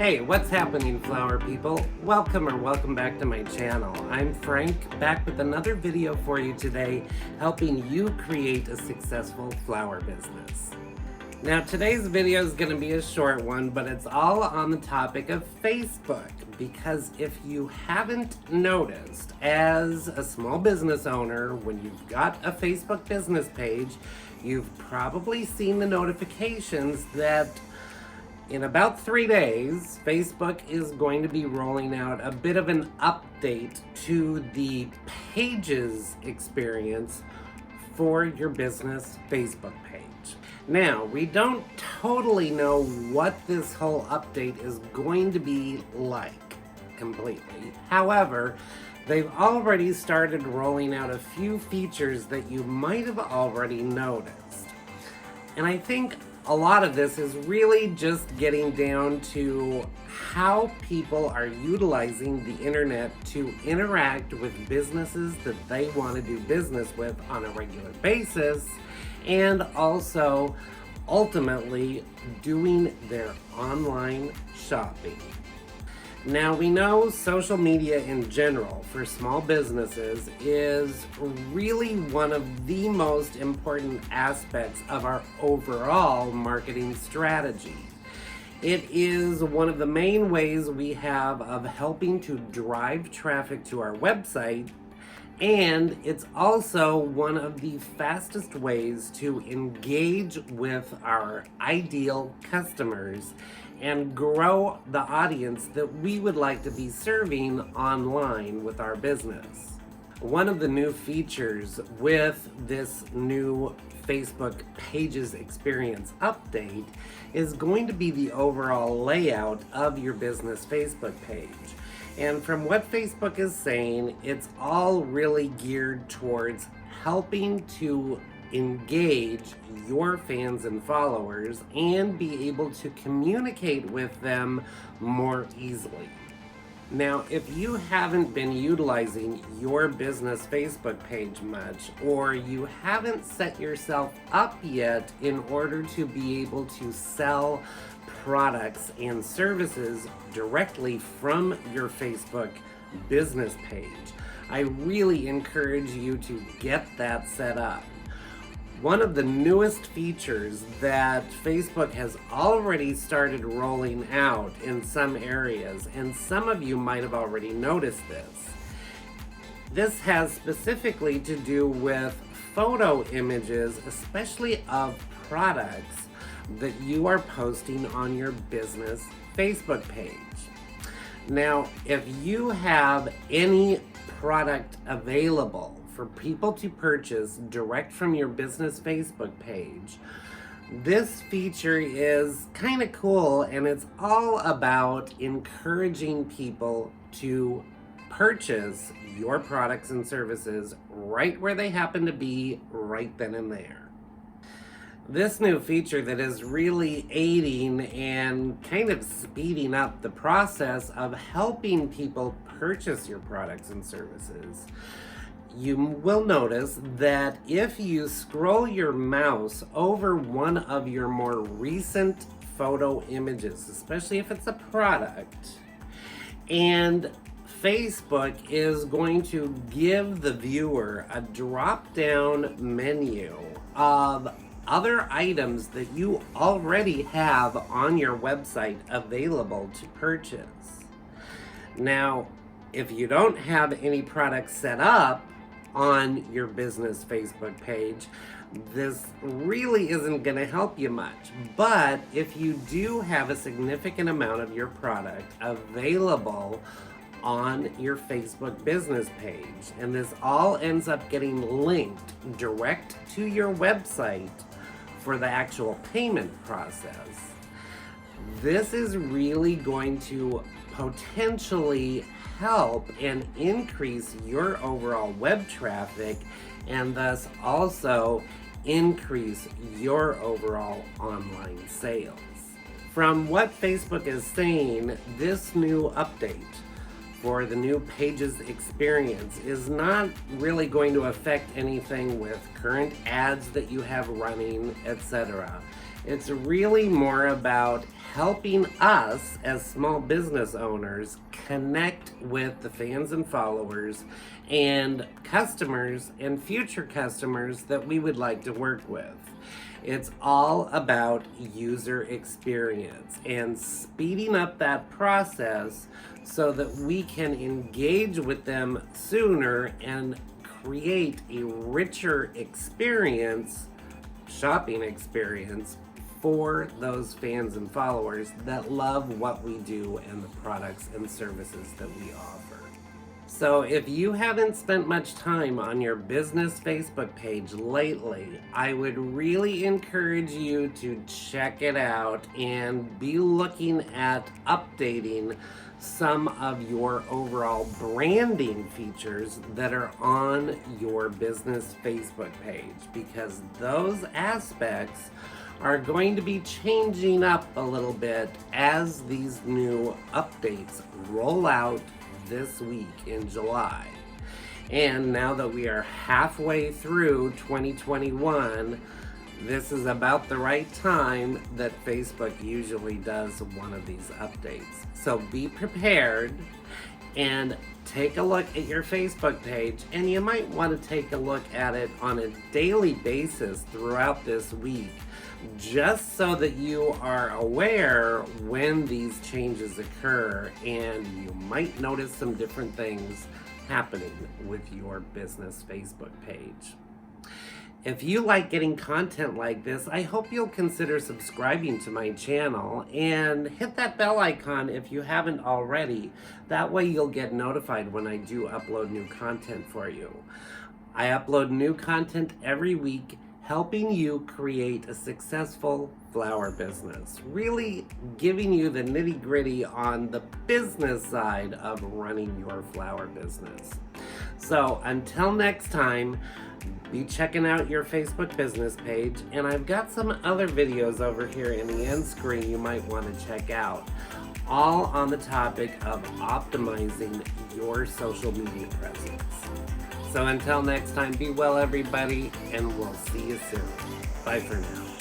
Hey, what's happening, flower people? Welcome back to my channel. I'm Frank, back with another video for you today, helping you create a successful flower business. Now, today's video is going to be a short one, but it's all on the topic of Facebook, because if you haven't noticed, as a small business owner, when you've got a Facebook business page, you've probably seen the notifications that in about 3 days, Facebook is going to be rolling out a bit of an update to the Pages experience for your business Facebook page. Now, we don't totally know what this whole update is going to be like completely. However, they've already started rolling out a few features that you might have already noticed. And I think a lot of this is really just getting down to how people are utilizing the internet to interact with businesses that they want to do business with on a regular basis, and also ultimately doing their online shopping. Now, we know social media in general for small businesses is really one of the most important aspects of our overall marketing strategy. It is one of the main ways we have of helping to drive traffic to our website, and it's also one of the fastest ways to engage with our ideal customers and grow the audience that we would like to be serving online with our business. One of the new features with this new Facebook Pages experience update is going to be the overall layout of your business Facebook page. And from what Facebook is saying, it's all really geared towards helping to engage your fans and followers and be able to communicate with them more easily. Now, if you haven't been utilizing your business Facebook page much, or you haven't set yourself up yet in order to be able to sell products and services directly from your Facebook business page, I really encourage you to get that set up. One of the newest features that Facebook has already started rolling out in some areas, and some of you might have already noticed this has specifically to do with photo images, especially of products that you are posting on your business Facebook page. Now, if you have any product available for people to purchase direct from your business Facebook page, this feature is kind of cool, and it's all about encouraging people to purchase your products and services right where they happen to be right then and there. This new feature that is really aiding and kind of speeding up the process of helping people purchase your products and services. You will notice that if you scroll your mouse over one of your more recent photo images, especially if it's a product, and Facebook is going to give the viewer a drop-down menu of other items that you already have on your website available to purchase. Now, if you don't have any products set up on your business Facebook page, this really isn't going to help you much. But if you do have a significant amount of your product available on your Facebook business page, and this all ends up getting linked direct to your website for the actual payment process, this is really going to potentially help and increase your overall web traffic, and thus also increase your overall online sales. From what Facebook is saying, this new update for the new Pages experience is not really going to affect anything with current ads that you have running, etc. It's really more about helping us as small business owners connect with the fans and followers and customers and future customers that we would like to work with. It's all about user experience and speeding up that process so that we can engage with them sooner and create a richer experience, shopping experience, for those fans and followers that love what we do and the products and services that we offer. So if you haven't spent much time on your business Facebook page lately, I would really encourage you to check it out and be looking at updating some of your overall branding features that are on your business Facebook page, because those aspects are going to be changing up a little bit as these new updates roll out this week in July. And now that we are halfway through 2021, this is about the right time that Facebook usually does one of these updates. So be prepared and take a look at your Facebook page, and you might want to take a look at it on a daily basis throughout this week, just so that you are aware when these changes occur, and you might notice some different things happening with your business Facebook page. If you like getting content like this, I hope you'll consider subscribing to my channel and hit that bell icon if you haven't already. That way you'll get notified when I do upload new content for you. I upload new content every week, helping you create a successful flower business, really giving you the nitty-gritty on the business side of running your flower business. So until next time, be checking out your Facebook business page, and I've got some other videos over here in the end screen you might want to check out, all on the topic of optimizing your social media presence. So until next time, be well everybody, and we'll see you soon. Bye for now.